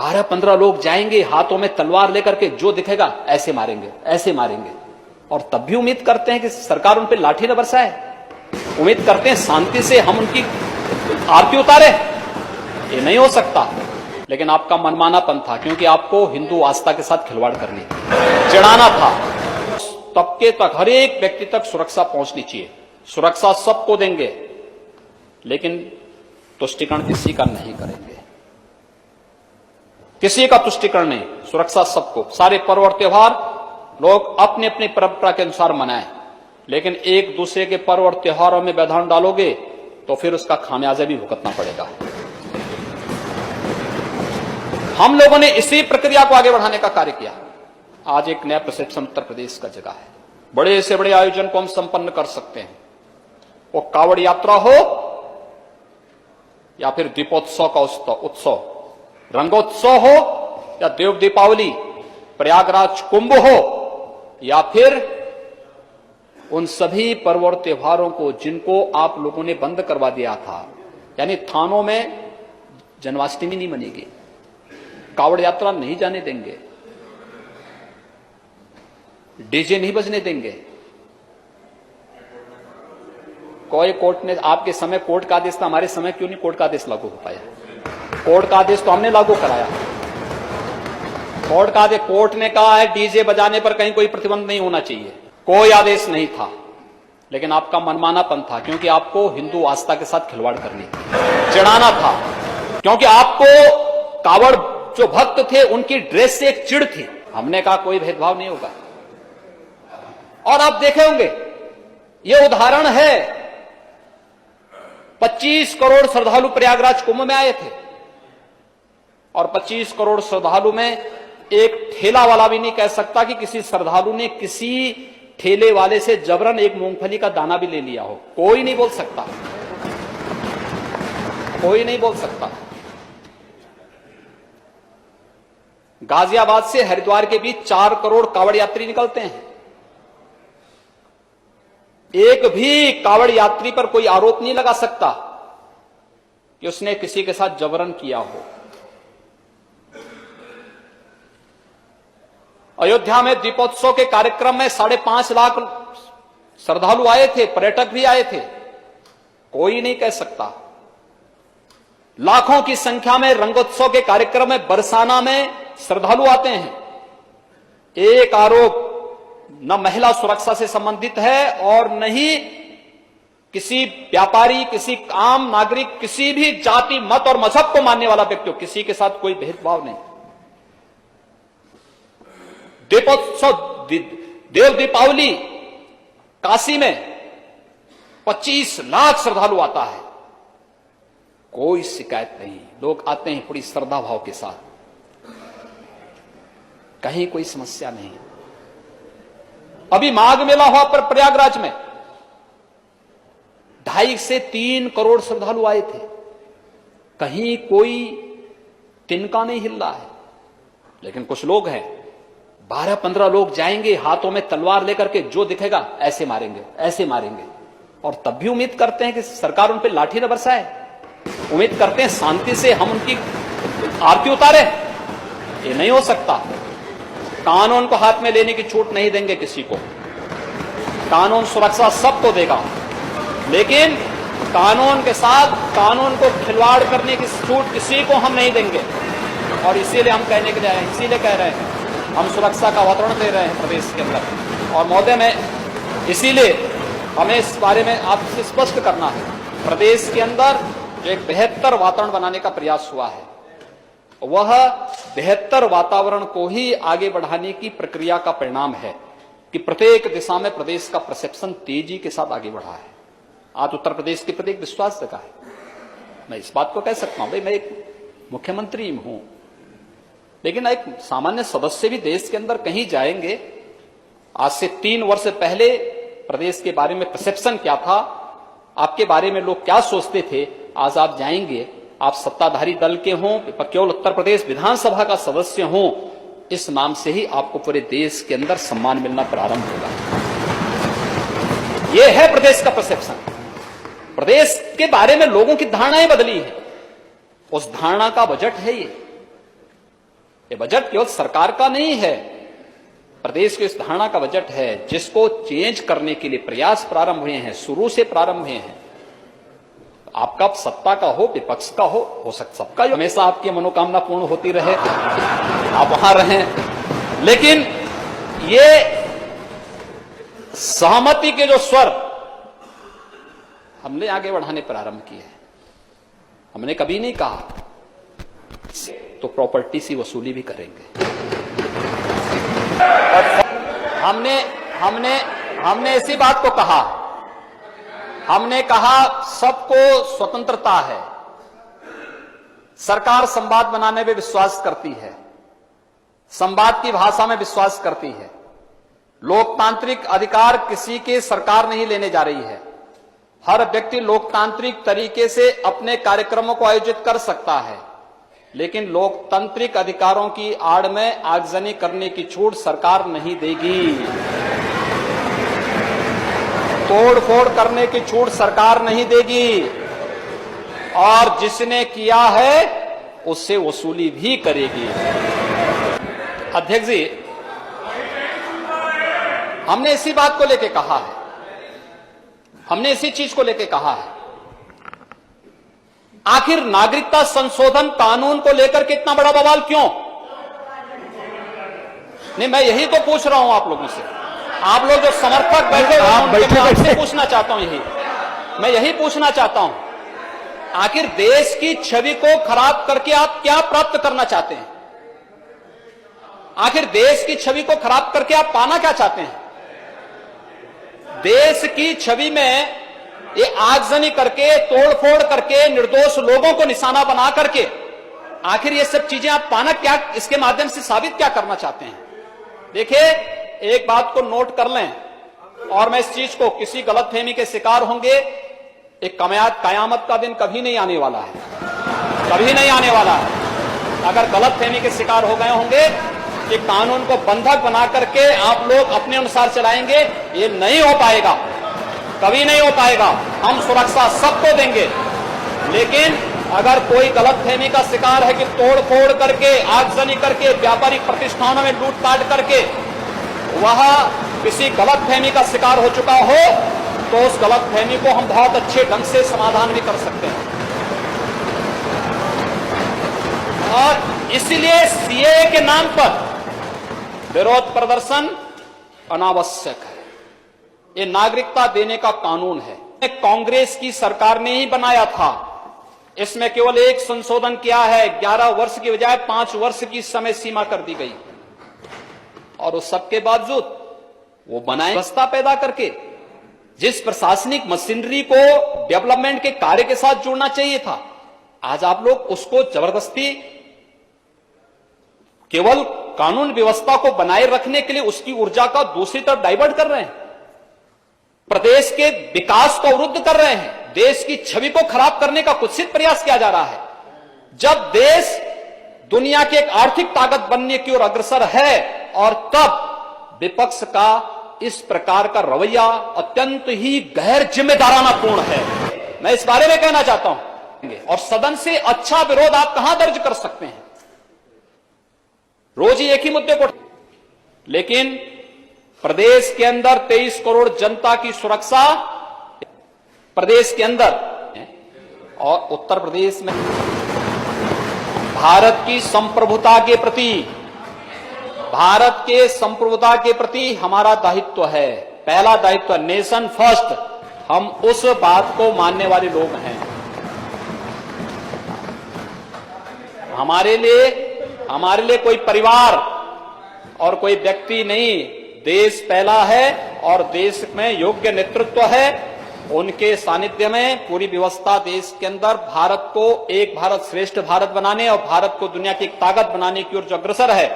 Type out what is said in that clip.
12-15 लोग जाएंगे हाथों में तलवार लेकर के, जो दिखेगा ऐसे मारेंगे, ऐसे मारेंगे। और तब भी उम्मीद करते हैं कि सरकार उन पर लाठी न बरसाए, उम्मीद करते हैं शांति से हम उनकी आरती उतारे। ये नहीं हो सकता। लेकिन आपका मनमानापन था, क्योंकि आपको हिंदू आस्था के साथ खिलवाड़ करनी थी, चिढ़ाना था। तबके तक, हर एक व्यक्ति तक सुरक्षा पहुंचनी चाहिए। सुरक्षा सबको देंगे, लेकिन तुष्टिकरण किसी का नहीं करेंगे, किसी का तुष्टिकरण नहीं, सुरक्षा सबको। सारे पर्व और त्योहार लोग अपनी अपनी परंपरा के अनुसार मनाएं, लेकिन एक दूसरे के पर्व और त्योहारों में व्यवधान डालोगे तो फिर उसका खामियाजा भी भुगतना पड़ेगा। हम लोगों ने इसी प्रक्रिया को आगे बढ़ाने का कार्य किया। आज एक नया परसेप्शन उत्तर प्रदेश का जगह है। बड़े से बड़े आयोजन को हम संपन्न कर सकते हैं, वो कावड़ यात्रा हो या फिर दीपोत्सव का उत्सव, रंगोत्सव हो या देव दीपावली, प्रयागराज कुंभ हो या फिर उन सभी पर्व और त्योहारों को जिनको आप लोगों ने बंद करवा दिया था। यानी थानों में जन्माष्टमी नहीं मनेगी, कावड़ यात्रा नहीं जाने देंगे, डीजे नहीं बजने देंगे। कोई कोर्ट ने, आपके समय कोर्ट का आदेश था, हमारे समय क्यों नहीं कोर्ट का आदेश लागू हो पाया? कोर्ट का आदेश तो हमने लागू कराया। कोर्ट का आदेश, कोर्ट ने कहा है डीजे बजाने पर कहीं कोई प्रतिबंध नहीं होना चाहिए, कोई आदेश नहीं था। लेकिन आपका मनमानापन था, क्योंकि आपको हिंदू आस्था के साथ खिलवाड़ करनी थी, चिढ़ाना था। क्योंकि आपको कावड़ जो भक्त थे उनकी ड्रेस से एक चिढ़ थी। हमने कहा कोई भेदभाव नहीं होगा। और आप देखे होंगे, यह उदाहरण है, 25 करोड़ श्रद्धालु प्रयागराज कुंभ में आए थे, और 25 करोड़ श्रद्धालु में एक ठेला वाला भी नहीं कह सकता कि किसी श्रद्धालु ने किसी ठेले वाले से जबरन एक मूंगफली का दाना भी ले लिया हो। कोई नहीं बोल सकता, कोई नहीं बोल सकता। गाजियाबाद से हरिद्वार के बीच 4 करोड़ कावड़ यात्री निकलते हैं। एक भी कावड़ यात्री पर कोई आरोप नहीं लगा सकता कि उसने किसी के साथ जबरन किया हो। अयोध्या में दीपोत्सव के कार्यक्रम में 5.5 लाख श्रद्धालु आए थे, पर्यटक भी आए थे, कोई नहीं कह सकता। लाखों की संख्या में रंगोत्सव के कार्यक्रम में बरसाना में श्रद्धालु आते हैं। एक आरोप न महिला सुरक्षा से संबंधित है और न ही किसी व्यापारी, किसी आम नागरिक, किसी भी जाति, मत और मजहब को मानने वाला व्यक्ति हो, किसी के साथ कोई भेदभाव नहीं। दीपोत्सव, देव दीपावली, काशी में 25 लाख श्रद्धालु आता है, कोई शिकायत नहीं। लोग आते हैं पूरी श्रद्धा भाव के साथ, कहीं कोई समस्या नहीं। अभी माघ मेला हुआ पर प्रयागराज में 2.5 से 3 करोड़ श्रद्धालु आए थे, कहीं कोई तिनका नहीं हिल रहा है। लेकिन कुछ लोग हैं, 12-15 लोग जाएंगे हाथों में तलवार लेकर के, जो दिखेगा ऐसे मारेंगे, ऐसे मारेंगे। और तब भी उम्मीद करते हैं कि सरकार उन पर लाठी न बरसाए, उम्मीद करते हैं शांति से हम उनकी आरती उतारे। ये नहीं हो सकता। कानून को हाथ में लेने की छूट नहीं देंगे किसी को, कानून सुरक्षा सबको देगा, लेकिन कानून के साथ कानून को खिलवाड़ करने की छूट किसी को हम नहीं देंगे। और इसीलिए हम कहने के लिए आए हैं, इसीलिए कह रहे हैं, हम सुरक्षा का वातावरण दे रहे हैं प्रदेश के अंदर। और महोदय, में इसीलिए हमें इस बारे में आपसे स्पष्ट करना है, प्रदेश के अंदर जो एक बेहतर वातावरण बनाने का प्रयास हुआ है, वह बेहतर वातावरण को ही आगे बढ़ाने की प्रक्रिया का परिणाम है कि प्रत्येक दिशा में प्रदेश का परसेप्शन तेजी के साथ आगे बढ़ा है। आज उत्तर प्रदेश के प्रति एक विश्वास जगा है। मैं इस बात को कह सकता हूं, भाई मैं एक मुख्यमंत्री हूं, लेकिन एक सामान्य सदस्य भी देश के अंदर कहीं जाएंगे। आज से 3 वर्ष पहले प्रदेश के बारे में परसेप्शन क्या था, आपके बारे में लोग क्या सोचते थे, आज आप जाएंगे, आप सत्ताधारी दल के हों, केवल उत्तर प्रदेश विधानसभा का सदस्य हों, इस नाम से ही आपको पूरे देश के अंदर सम्मान मिलना प्रारंभ होगा। यह है प्रदेश का परसेप्शन। प्रदेश के बारे में लोगों की धारणाएं बदली है, उस धारणा का बजट है ये। ये बजट केवल सरकार का नहीं है, प्रदेश के इस धारणा का बजट है जिसको चेंज करने के लिए प्रयास प्रारंभ हुए हैं, शुरू से प्रारंभ हुए हैं। आपका सत्ता का हो विपक्ष का हो सकता सबका हमेशा आपकी मनोकामना पूर्ण होती रहे, आप वहां रहें, लेकिन ये सहमति के जो स्वर हमने आगे बढ़ाने प्रारंभ किए हैं। हमने कभी नहीं कहा तो प्रॉपर्टी की वसूली भी करेंगे। हमने इसी बात को कहा, हमने कहा सबको स्वतंत्रता है, सरकार संवाद बनाने में विश्वास करती है, संवाद की भाषा में विश्वास करती है, लोकतांत्रिक अधिकार किसी के सरकार नहीं लेने जा रही है, हर व्यक्ति लोकतांत्रिक तरीके से अपने कार्यक्रमों को आयोजित कर सकता है, लेकिन लोकतांत्रिक अधिकारों की आड़ में आगजनी करने की छूट सरकार नहीं देगी, तोड़फोड़ करने की छूट सरकार नहीं देगी, और जिसने किया है उससे वसूली भी करेगी। अध्यक्ष जी, हमने इसी बात को लेकर कहा है, हमने इसी चीज को लेकर कहा है। आखिर नागरिकता संशोधन कानून को लेकर के इतना बड़ा बवाल क्यों? नहीं, मैं यही तो पूछ रहा हूं आप लोगों से, आप लोग जो समर्थक बैठे मैं आपसे पूछना चाहता हूं, मैं यही पूछना चाहता हूं, आखिर देश की छवि को खराब करके आप क्या प्राप्त करना चाहते हैं? आखिर देश की छवि को खराब करके आप पाना क्या चाहते हैं? देश की छवि में ये आगजनी करके, तोड़फोड़ करके, निर्दोष लोगों को निशाना बना करके आखिर ये सब चीजें आप पाना क्या, इसके माध्यम से साबित क्या करना चाहते हैं? देखिए, एक बात को नोट कर लें, और मैं इस चीज को किसी गलतफहमी के शिकार होंगे, एक कयामत का दिन कभी नहीं आने वाला है, कभी नहीं आने वाला है। अगर गलतफहमी के शिकार हो गए होंगे कि कानून को बंधक बना करके आप लोग अपने अनुसार चलाएंगे, ये नहीं हो पाएगा, कभी नहीं हो पाएगा। हम सुरक्षा सबको देंगे, लेकिन अगर कोई गलतफहमी का शिकार है कि तोड़फोड़ करके, आगजनी करके, व्यापारिक प्रतिष्ठानों में लूटपाट करके वह किसी गलतफहमी का शिकार हो चुका हो, तो उस गलतफहमी को हम बहुत अच्छे ढंग से समाधान भी कर सकते हैं। और इसलिए सीएए के नाम पर विरोध प्रदर्शन अनावश्यक है। ये नागरिकता देने का कानून है, कांग्रेस की सरकार ने ही बनाया था। इसमें केवल एक संशोधन किया है, 11 वर्ष की बजाय 5 वर्ष की समय सीमा कर दी गई, और उस सबके बावजूद वो बनाए व्यवस्था पैदा करके जिस प्रशासनिक मशीनरी को डेवलपमेंट के कार्य के साथ जोड़ना चाहिए था, आज आप लोग उसको जबरदस्ती केवल कानून व्यवस्था को बनाए रखने के लिए उसकी ऊर्जा का दूसरी तरफ डाइवर्ट कर रहे हैं, प्रदेश के विकास को अवरुद्ध कर रहे हैं, देश की छवि को खराब करने का कुत्सित प्रयास किया जा रहा है। जब देश दुनिया की एक आर्थिक ताकत बनने की ओर अग्रसर है, और तब विपक्ष का इस प्रकार का रवैया अत्यंत ही गैर जिम्मेदाराना पूर्ण है। मैं इस बारे में कहना चाहता हूं, और सदन से अच्छा विरोध आप कहां दर्ज कर सकते हैं? रोज ही एक ही मुद्दे को, लेकिन प्रदेश के अंदर 23 करोड़ जनता की सुरक्षा प्रदेश के अंदर, और उत्तर प्रदेश में भारत की संप्रभुता के प्रति, भारत के संप्रभुता के प्रति हमारा दायित्व है, पहला दायित्व नेशन फर्स्ट। हम उस बात को मानने वाले लोग हैं। हमारे लिए कोई परिवार और कोई व्यक्ति नहीं, देश पहला है, और देश में योग्य नेतृत्व है, उनके सानिध्य में पूरी व्यवस्था देश के अंदर भारत को एक भारत श्रेष्ठ भारत बनाने और भारत को दुनिया की एक ताकत बनाने की ओर जो अग्रसर है।